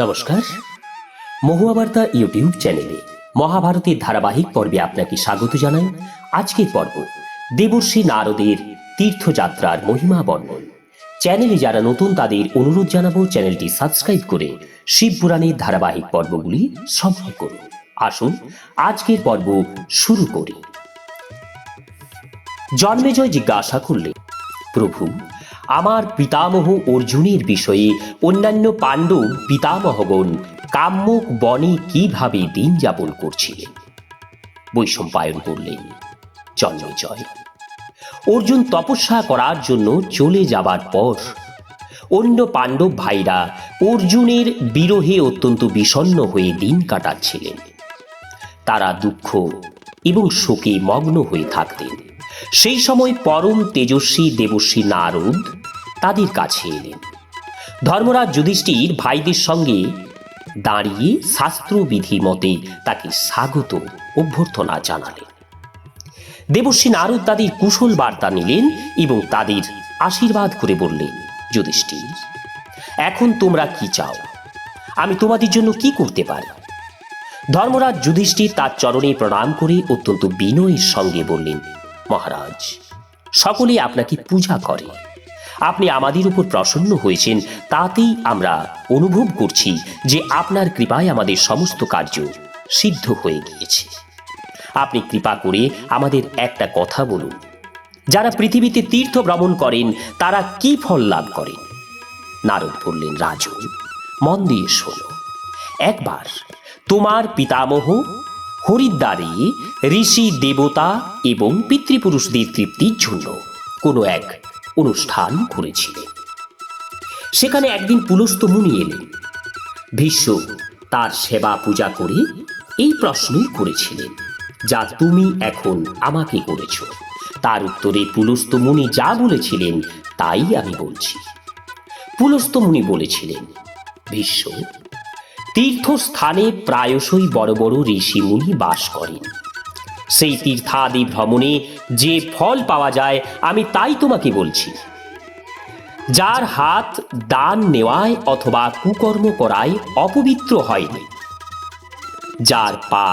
নমস্কার, মহুয়া বার্তা ইউটিউব চ্যানেলে মহাভারতের ধারাবাহিক পর্বে আপনাকে স্বাগত জানাই। আজকের পর্ব দেবর্ষি নারদের তীর্থযাত্রার মহিমা বর্ণন। চ্যানেলে যারা নতুন তাদের অনুরোধ জানাবো চ্যানেলটি সাবস্ক্রাইব করে শিবপুরাণের ধারাবাহিক পর্বগুলি শ্রবণ করুন। আসুন আজকের পর্ব শুরু করি। জন্মেজয় জিজ্ঞাসা করলে, প্রভু, আমার পিতামহ অর্জুনের বিষয়ে অন্যান্য পাণ্ডব পিতামহগণ কাম্যক বনে কিভাবে দিন যাপন করছিলেন? বৈশম্পায়ন বললেন, জন্মেজয়, অর্জুন তপস্যা করার জন্য চলে যাবার পর অন্য পাণ্ডব ভাইরা অর্জুনের বিরহে অত্যন্ত বিষণ্ণ হয়ে দিন কাটাচ্ছিলেন। তারা দুঃখ এবং শোকে মগ্ন হয়ে থাকতেন। সেই সময় পরম তেজস্বী দেবর্ষি নারদ তাদের কাছে এলেন। ধর্মরাজ যুধিষ্ঠির ভাইদের সঙ্গে দাঁড়িয়ে শাস্ত্রবিধি মতে তাকে স্বাগত অভ্যর্থনা জানালেন। দেবর্ষি নারদ তাদের কুশল বার্তা নিলেন এবং তাদের আশীর্বাদ করে বললেন, যুধিষ্ঠির, এখন তোমরা কি চাও? আমি তোমাদের জন্য কি করতে পারি? ধর্মরাজ যুধিষ্ঠির তার চরণে প্রণাম করে অত্যন্ত বিনয়ের সঙ্গে বললেন, মহারাজ, সকলে আপনাকে পূজা করে। আপনি আমাদের উপর প্রসন্ন হয়েছেন, তাতেই আমরা অনুভব করছি যে আপনার কৃপায় আমাদের সমস্ত কার্য সিদ্ধ হয়ে গিয়েছে। আপনি কৃপা করে আমাদের একটা কথা বলুন, যারা পৃথিবীতে তীর্থ ভ্রমণ করেন তারা কি ফল লাভ করেন? নারদ বললেন, রাজন, মন দিয়ে শোনো। একবার তোমার পিতামহ হরিদ্বারে ঋষি, দেবতা এবং পিতৃপুরুষদের তৃপ্তির জন্য কোনো এক অনুষ্ঠান করেছিলেন। সেখানে একদিন পুলস্ত্য মুনি এলেন। ভীষ্ম তার সেবা পূজা করে এই প্রশ্নই করেছিলেন, যা তুমি এখন আমাকে করেছ। তার উত্তরে পুলস্ত্য মুনি যা বলেছিলেন তাই আমি বলছি। পুলস্ত্য মুনি বলেছিলেন, ভীষ্ম, তীর্থস্থানে প্রায়শই বড় বড় ঋষি মুনি বাস করেন। সেই তীর্থাদি ভ্রমণে যে ফল পাওয়া যায় আমি তাই তোমাকে বলছি। যার হাত দান নেওয়ায় অথবা কুকর্ম করায় অপবিত্র হয়নি, যার পা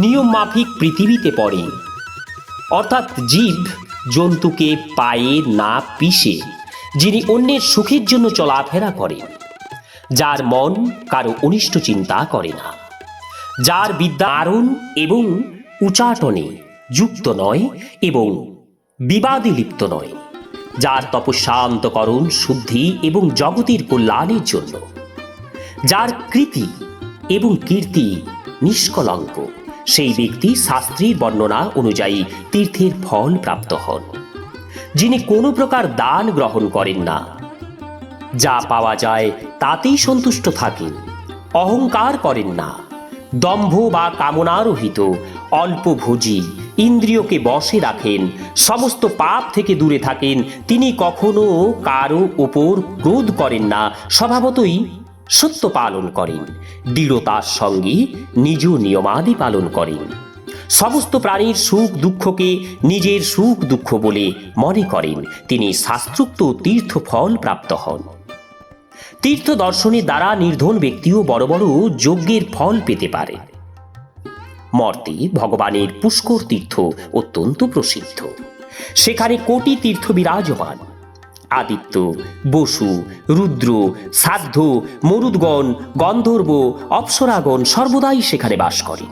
নিয়ম মাফিক পৃথিবীতে পড়ে, অর্থাৎ জীব জন্তুকে পায়ে না পিষে যিনি অন্যের সুখের জন্য চলাফেরা করেন, যার মন কারো অনিষ্ট চিন্তা করে না, যার বিদ্যা আরণ এবং উচাটনে যুক্ত নয় এবং বিবাদে লিপ্ত নয়, যার তপস্যা অন্তঃকরণ শুদ্ধি এবং জগতের কল্যাণের জন্য, যার কৃতি এবং কীর্তি নিষ্কলঙ্ক, সেই ব্যক্তি শাস্ত্রীর বর্ণনা অনুযায়ী তীর্থের ফল প্রাপ্ত হন। যিনি কোনো প্রকার দান গ্রহণ করেন না, যা পাওয়া যায় তাতেই সন্তুষ্ট থাকেন, অহংকার করেন না, দম্ভ বা কামনারহিত, অল্পভোজী, ইন্দ্রিয়কে বশে রাখেন, সমস্ত পাপ থেকে দূরে থাকেন, তিনি কখনো কারো ওপর ক্রোধ করেন না, স্বভাবতই সত্য পালন করেন, দৃঢ়তার সঙ্গে নিজ নিয়মাদি পালন করেন, সমস্ত প্রাণীর সুখ দুঃখকে নিজের সুখ দুঃখ বলে মনে করেন, তিনি শাস্ত্রোক্ত তীর্থ ফল প্রাপ্ত হন। তীর্থ দর্শনের দ্বারা নির্ধন ব্যক্তিও বড় বড় যজ্ঞের ফল পেতে পারে। মর্তে ভগবানের পুষ্কর তীর্থ অত্যন্ত প্রসিদ্ধ। সেখানে কোটি তীর্থ বিরাজমান। আদিত্য, বসু, রুদ্র, সাধ্য, মরুদ্গণ, গন্ধর্ব, অপ্সরাগণ সর্বদাই সেখানে বাস করেন।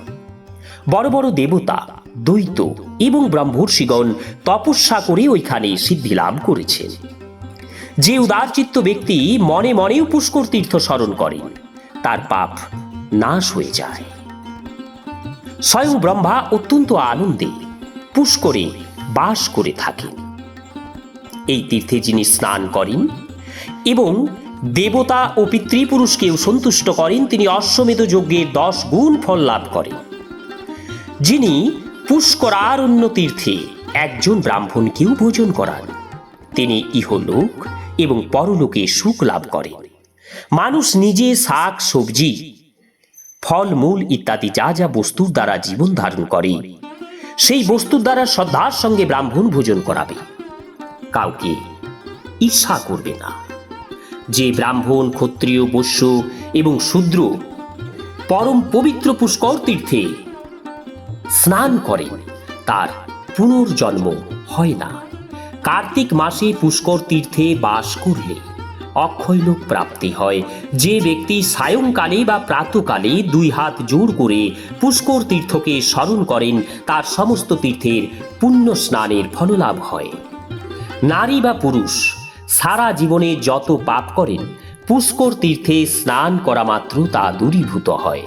বড় বড় দেবতা, দৈত্য এবং ব্রহ্মর্ষিগণ তপস্যা করে ওইখানে সিদ্ধি লাভ করেছেন। যে উদারচিত্ত ব্যক্তি মনে মনেও পুষ্কর তীর্থ স্মরণ করেন, তার পাপ নাশ হয়ে যায়। স্বয়ং ব্রহ্মা অত্যন্ত আনন্দে পুষ্করে বাস করে থাকেন। এই তীর্থে যিনি স্নান করেন এবং দেবতা ও পিতৃপুরুষকেও সন্তুষ্ট করেন, তিনি অশ্বমেধ যজ্ঞের 10 গুণ ফল লাভ করেন। যিনি পুষ্করারণ্য তীর্থে একজন ব্রাহ্মণকেও ভোজন করান, তিনি ইহলোক এবং পরলোকে সুখ লাভ করেন। মানুষ নিজে শাক সবজি, ফল মূল ইত্যাদি যা যা বস্তুর দ্বারা জীবন ধারণ করে, সেই বস্তুর দ্বারা শ্রদ্ধার সঙ্গে ব্রাহ্মণ ভোজন করাবে, কাউকে ঈর্ষা করবে না। যে ব্রাহ্মণ, ক্ষত্রিয়, বৈশ্য এবং শূদ্র পরম পবিত্র পুষ্কর তীর্থে স্নান করেন তার পুনর্জন্ম হয় না। কার্তিক মাসে পুষ্কর তীর্থে বাস করলে অক্ষয়লোক প্রাপ্তি হয়। যে ব্যক্তি সায়ংকালে বা প্রাতকালে 2 হাত জোড় করে পুষ্কর তীর্থকে স্মরণ করেন তার সমস্ত তীর্থের পুণ্য স্নানের ফললাভ হয়। নারী বা পুরুষ সারা জীবনে যত পাপ করেন পুষ্কর তীর্থে স্নান করা মাত্র তা দূরীভূত হয়।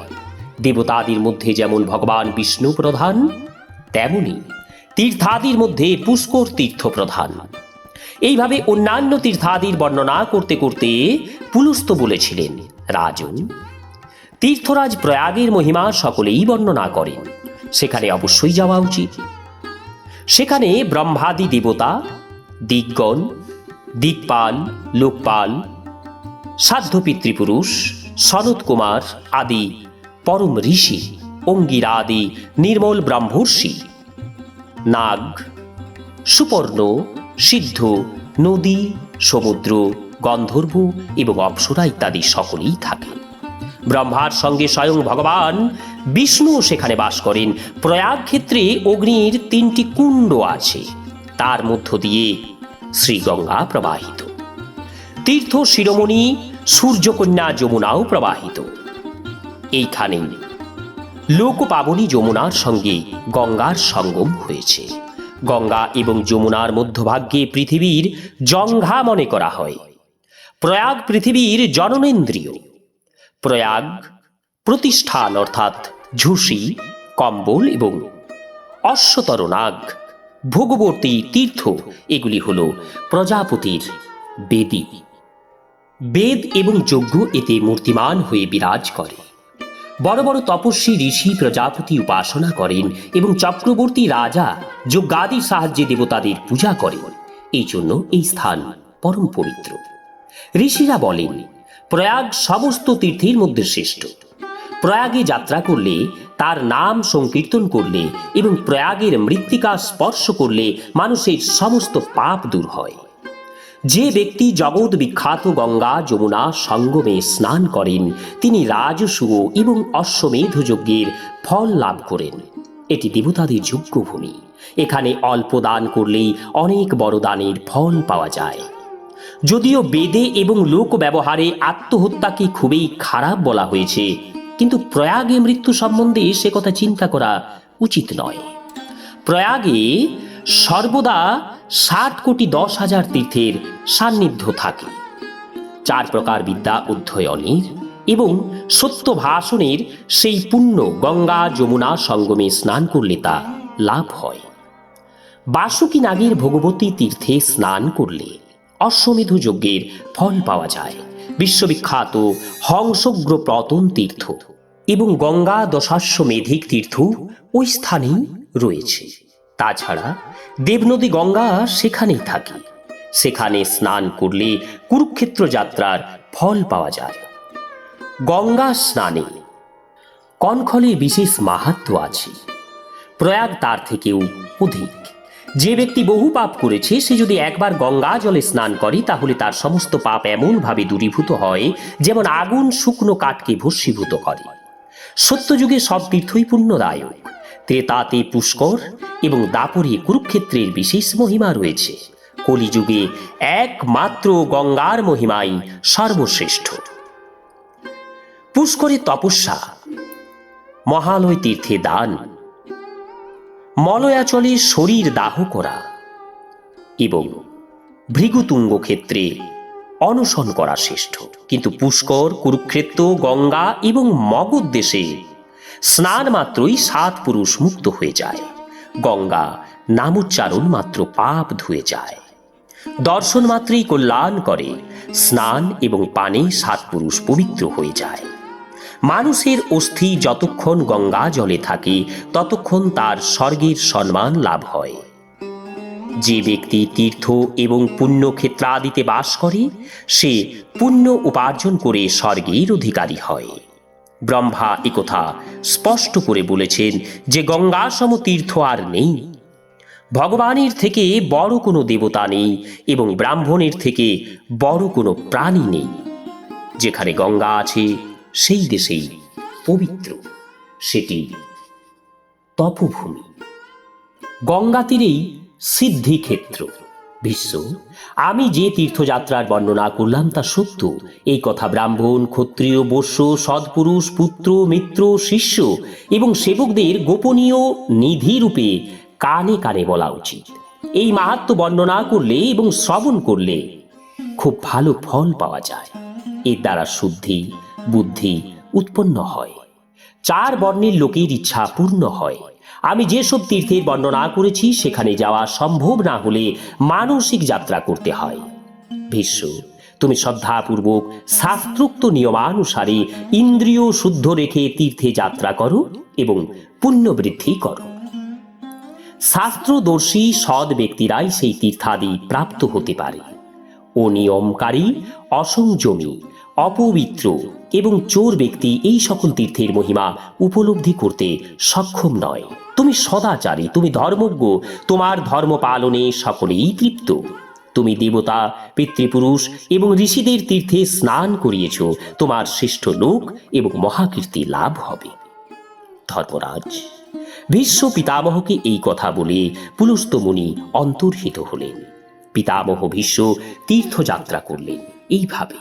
দেবতাদির মধ্যে যেমন ভগবান বিষ্ণু প্রধান, তেমনি তীর্থাদির মধ্যে পুষ্কর তীর্থ প্রধান। এইভাবে অন্যান্য তীর্থাদির বর্ণনা করতে করতে পুলস্ত বলেছিলেন, রাজন, তীর্থরাজ প্রয়াগের মহিমা সকলেই বর্ণনা করেন, সেখানে অবশ্যই যাওয়া উচিত। সেখানে ব্রহ্মাদি দেবতা, দিগগণ, দিকপাল, লোকপাল, সাধ্য পিতৃপুরুষ, সনত কুমার আদি পরম ঋষি, অঙ্গিরা আদি নির্মল ব্রহ্মর্ষি, নাগ, সুপর্ণ, সিদ্ধ, নদী, সমুদ্র, গন্ধর্ব এবং অপ্সরা ইত্যাদি সকলেই থাকে। ব্রহ্মার সঙ্গে স্বয়ং ভগবান বিষ্ণু সেখানে বাস করেন। প্রয়াগ ক্ষেত্রে অগ্নির 3টি কুণ্ড আছে, তার মধ্য দিয়ে শ্রীগঙ্গা প্রবাহিত। তীর্থ শিরোমণি সূর্যকন্যা যমুনাও প্রবাহিত। এইখানে লোকপাবনী যমুনার সঙ্গে গঙ্গার সঙ্গম হয়েছে। গঙ্গা এবং যমুনার মধ্যভাগে পৃথিবীর জঙ্ঘা মনে করা হয়। প্রয়াগ পৃথিবীর জননেন্দ্রিয়। প্রয়াগ প্রতিষ্ঠান অর্থাৎ ঝুষি, কম্বল এবং অশ্বতর নাগ, ভোগবর্তী তীর্থ এগুলি হল প্রজাপতির বেদী। বেদ এবং যজ্ঞ এতে মূর্তিমান হয়ে বিরাজ করে। বড় বড় তপস্বী ঋষি প্রজাপতি উপাসনা করেন এবং চক্রবর্তী রাজা যজ্ঞাদির সাহায্যে দেবতাদের পূজা করেন। এই জন্য এই স্থান পরম পবিত্র। ঋষিরা বলেন, প্রয়াগ সমস্ত তীর্থের মধ্যে শ্রেষ্ঠ। প্রয়াগে যাত্রা করলে, তার নাম সংকীর্তন করলে এবং প্রয়াগের মৃত্তিকা স্পর্শ করলে মানুষের সমস্ত পাপ দূর হয়। যে ব্যক্তি জগৎ বিখ্যাত গঙ্গা যমুনা সঙ্গমে স্নান করেন তিনি রাজসূয় এবং অশ্বমেধ যজ্ঞের ফল লাভ করেন। এটি দেবতাদের যজ্ঞভূমি। এখানে অল্প দান করলেই অনেক বড় দানের ফল পাওয়া যায়। যদিও বেদে এবং লোক ব্যবহারে আত্মহত্যাকে খুবই খারাপ বলা হয়েছে, কিন্তু প্রয়াগে মৃত্যু সম্বন্ধে সে কথা চিন্তা করা উচিত নয়। প্রয়াগে সর্বদা 60,10,000 তীর্থের সান্নিধ্য থাকে। 4 প্রকার বিদ্যা অধ্যয়নের এবং সত্য ভাষণের সেই পুণ্য গঙ্গা যমুনা সঙ্গমে স্নান করলে তা লাভ হয়। বাসুকী নাগের ভগবতী তীর্থে স্নান করলে অশ্বমেধ যজ্ঞের ফল পাওয়া যায়। বিশ্ববিখ্যাত হংসগ্র প্রতন তীর্থ এবং গঙ্গা দশাশ্বমেধিক তীর্থ ওই স্থানেই রয়েছে। তাছাড়া দেবনদী গঙ্গা সেখানেই থাকে। সেখানে স্নান করলে কুরুক্ষেত্র যাত্রার ফল পাওয়া যায়। গঙ্গা স্নানে কনখলের বিশেষ মাহাত্ম্য আছে। প্রয়াগ তার থেকেও অধিক। যে ব্যক্তি বহু পাপ করেছে সে যদি একবার গঙ্গা জলে স্নান করে তাহলে তার সমস্ত পাপ এমনভাবে দূরীভূত হয় যেমন আগুন শুকনো কাঠকে ভস্মীভূত করে। সত্যযুগে সব তীর্থই পুণ্যদায়ক। ত্রেতাতে পুষ্কর এবং দাপরে কুরুক্ষেত্রের বিশেষ মহিমা রয়েছে। কলিযুগে একমাত্র গঙ্গার মহিমাই সর্বশ্রেষ্ঠ। পুষ্করে তপস্যা, মহালয় তীর্থে দান, মলয়াচলে শরীর দাহ করা এবং ভৃগুতুঙ্গ ক্ষেত্রে অনশন করা শ্রেষ্ঠ। কিন্তু পুষ্কর, কুরুক্ষেত্র, গঙ্গা এবং মগধ দেশে স্নান মাত্রই 7 পুরুষ মুক্ত হয়ে যায়। গঙ্গা নামোচ্চারণ মাত্র পাপ ধুয়ে যায়। দর্শন মাত্রই কল্যাণ করে। স্নান এবং পানে 7 পুরুষ পবিত্র হয়ে যায়। মানুষের অস্থি যতক্ষণ গঙ্গা জলে থাকে ততক্ষণ তার স্বর্গের সম্মান লাভ হয়। যে ব্যক্তি তীর্থ এবং পুণ্য ক্ষেত্রাদিতে বাস করে সে পুণ্য উপার্জন করে স্বর্গের অধিকারী হয়। ব্রহ্মা একথা স্পষ্ট করে বলেছেন যে গঙ্গা সম তীর্থ আর নেই। ভগবানের থেকে বড় কোনো দেবতা নেই এবং ব্রাহ্মণের থেকে বড় কোনো প্রাণী নেই। যেখানে গঙ্গা আছে সেই দেশেই পবিত্র, সেটি তপভূমি। গঙ্গা তীরেই সিদ্ধিক্ষেত্র। বিশ্ব, আমি যে তীর্থযাত্রার বর্ণনা করলাম তা সত্য। এই কথা ব্রাহ্মণ, ক্ষত্রিয়, বৈশ্য, সৎপুরুষ, পুত্র, মিত্র, শিষ্য এবং সেবকদের গোপনীয় নিধি রূপে কানে কানে বলা উচিত। এই মাহাত্ম্য বর্ণনা করলে এবং শ্রবণ করলে খুব ভালো ফল পাওয়া যায়। এর দ্বারা শুদ্ধি, বুদ্ধি উৎপন্ন হয়, 4 বর্ণের লোকের ইচ্ছা পূর্ণ হয়। আমি যেসব তীর্থের বর্ণনা করেছি সেখানে যাওয়া সম্ভব না হলে মানসিক যাত্রা করতে হয়। ভীষ্ম, তুমি শ্রদ্ধাপূর্বক শাস্ত্রোক্ত নিয়মানুসারে ইন্দ্রিয় শুদ্ধ রেখে তীর্থে যাত্রা করো এবং পুণ্য বৃদ্ধি করো। শাস্ত্রদর্শী সৎ ব্যক্তিরাই সেই তীর্থাদি প্রাপ্ত হতে পারে। অনিয়মকারী, অসংযমী, অপবিত্র এবং চোর ব্যক্তি এই সকল তীর্থের মহিমা উপলব্ধি করতে সক্ষম নয়। তুমি সদাচারী, তুমি ধর্মজ্ঞ, তোমার ধর্ম পালনে সকলেই তৃপ্ত। তুমি দেবতা, পিতৃপুরুষ এবং ঋষিদের তীর্থে স্নান করিয়েছ, তোমার শ্রেষ্ঠ লোক এবং মহাকীর্তি লাভ হবে। ধর্মরাজ, ভীষ্ম পিতামহকে এই কথা বলে পুলস্ত্য মুনি অন্তর্হিত হলেন। পিতামহ ভীষ্ম তীর্থযাত্রা করলেন এইভাবে।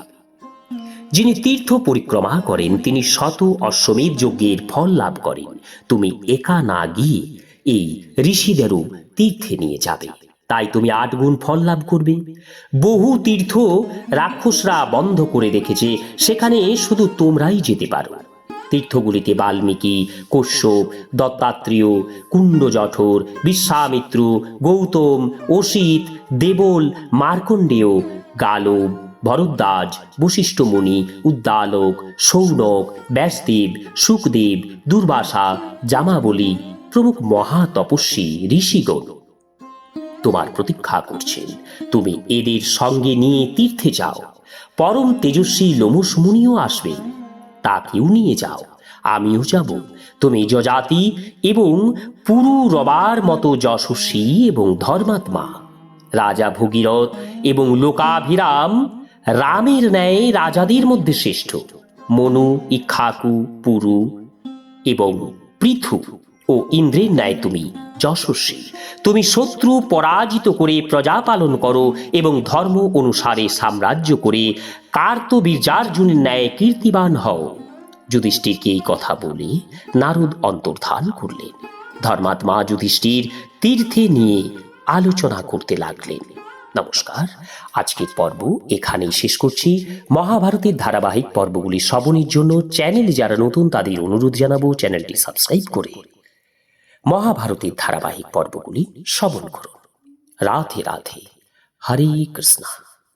যিনি তীর্থ পরিক্রমা করেন তিনি শত অশ্বমেধ যজ্ঞের ফল লাভ করেন। তুমি একা না গিয়ে এই ঋষিদেরও তীর্থে নিয়ে যাবে, তাই তুমি 8 গুণ ফল লাভ করবে। বহু তীর্থ রাক্ষসরা বন্ধ করে রেখেছে, সেখানে শুধু তোমরাই যেতে পারো। তীর্থগুলিতে বাল্মীকি, কশ্যপ, দত্তাত্রেয়, কুণ্ডজঠর, বিশ্বামিত্র, গৌতম, অসিত, দেবল, মার্কণ্ডেয়, গালব, ভরদ্বাজ, বশিষ্ঠ মুনি, উদ্দালক, সৌনক, ব্যাসদেব, শুকদেব, দুর্বাসা, জামাবলী প্রমুখ মহা তপস্বী ঋষিগণ তোমার প্রতীক্ষা করছেন। তুমি এদের সঙ্গে নিয়ে তীর্থে যাও। পরম তেজস্বী লোমশ মুনিও আসবেন, তাকেও নিয়ে যাও, আমিও যাব। তুমি যজাতি এবং পুরুরবার মতো যশস্বী এবং ধর্মাত্মা। রাজা ভগীরথ এবং লোকাভিরাম রামের ন্যায় রাজাদের মধ্যে শ্রেষ্ঠ। মনু, ইক্ষ্বাকু, পুরু এবং পৃথু ও ইন্দ্রের ন্যায় তুমি যশস্বী। তুমি শত্রু পরাজিত করে প্রজা পালন করো এবং ধর্ম অনুসারে সাম্রাজ্য করে কার্তবীর্যার্জুনের ন্যায় কীর্তিবান হও। যুধিষ্ঠিরকে এই কথা বলে নারদ অন্তর্ধান করলেন। ধর্মাত্মা যুধিষ্ঠির তীর্থে নিয়ে আলোচনা করতে লাগলেন। নমস্কার, আজকের পর্ব এখানেই শেষ করছি। মহাভারতের ধারাবাহিক পর্বগুলি শ্রবণের জন্য চ্যানেলে যারা নতুন তাদের অনুরোধ জানাবো চ্যানেলটি সাবস্ক্রাইব করে মহাভারতের ধারাবাহিক পর্বগুলি শ্রবণ করুন। রাধে রাধে, হরে কৃষ্ণ।